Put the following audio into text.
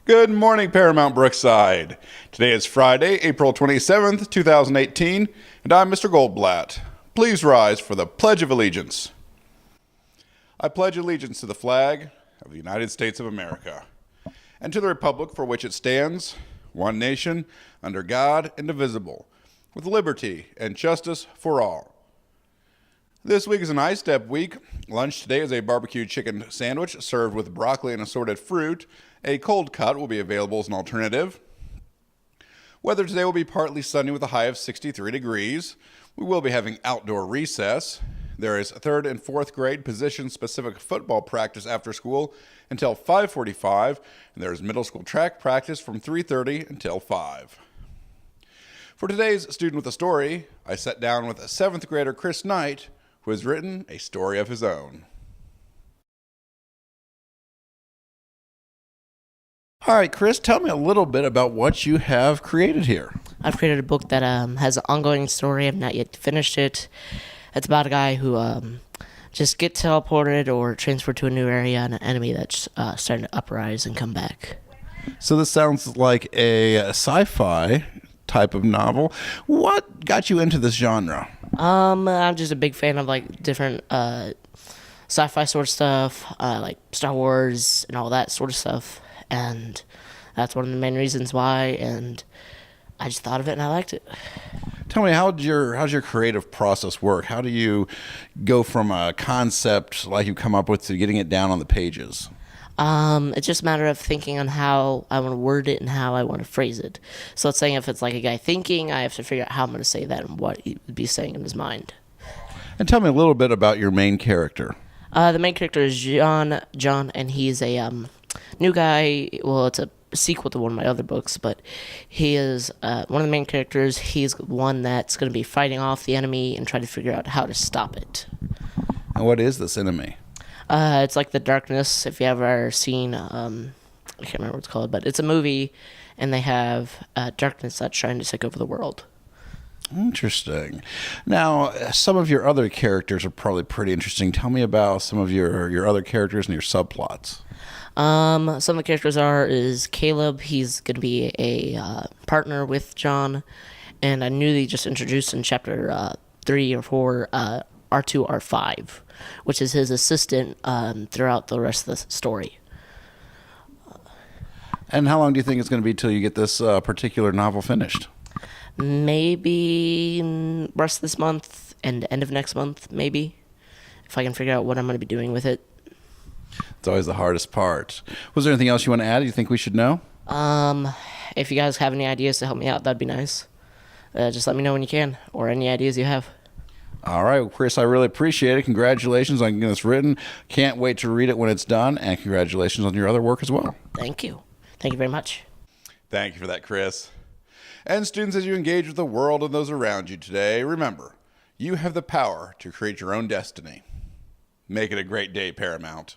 Good morning, Paramount Brookside. Today is Friday, April 27th, 2018, and I'm Mr. Goldblatt. Please rise for the Pledge of Allegiance. I pledge allegiance to the flag of the United States of America and to the republic for which it stands, one nation, under God, indivisible, with liberty and justice for all. This week is an I-Step week. Lunch today is a barbecue chicken sandwich served with broccoli and assorted fruit. A cold cut will be available as an alternative. Weather today will be partly sunny with a high of 63 degrees. We will be having outdoor recess. There is 3rd and 4th grade position-specific football practice after school until 5:45, and there is middle school track practice from 3:30 until 5. For today's Student with a Story, I sat down with 7th grader Chris Knight, who has written a story of his own. All right, Chris, tell me a little bit about what you have created here. I've created a book that has an ongoing story. I've not yet finished it. It's about a guy who just gets teleported or transferred to a new area and an enemy that's starting to uprise and come back. So this sounds like a sci-fi type of novel. What got you into this genre? I'm just a big fan of like different sci-fi sort of stuff, like Star Wars and all that sort of stuff. And that's one of the main reasons why, and I just thought of it and I liked it. Tell me, how's your creative process work? How do you go from a concept like you come up with to getting it down on the pages? It's just a matter of thinking on how I want to word it and how I want to phrase it. So let's say if it's like a guy thinking, I have to figure out how I'm going to say that and what he would be saying in his mind. And tell me a little bit about your main character. The main character is John, and he's a new guy. Well, it's a sequel to one of my other books, but he is one of the main characters. He's one that's going to be fighting off the enemy and try to figure out how to stop it. And what is this enemy? It's like The Darkness, if you ever seen, I can't remember what it's called, but it's a movie, and they have darkness that's trying to take over the world. Interesting. Now, some of your other characters are probably pretty interesting. Tell me about some of your other characters and your subplots. Some of the characters is Caleb. He's going to be a partner with John, and I newly just introduced in chapter 3 or 4 R2, R5, which is his assistant throughout the rest of the story. And how long do you think it's going to be till you get this particular novel finished? Maybe rest of this month and end of next month, maybe, if I can figure out what I'm going to be doing with it. It's always the hardest part. Was there anything else you want to add you think we should know? If you guys have any ideas to help me out, that'd be nice. Just let me know when you can, or any ideas you have. All right, well, Chris, I really appreciate it. Congratulations on getting this written. Can't wait to read it when it's done, and congratulations on your other work as well. Thank you. Thank you very much. Thank you for that, Chris. And students, as you engage with the world and those around you today, remember, you have the power to create your own destiny. Make it a great day, Paramount.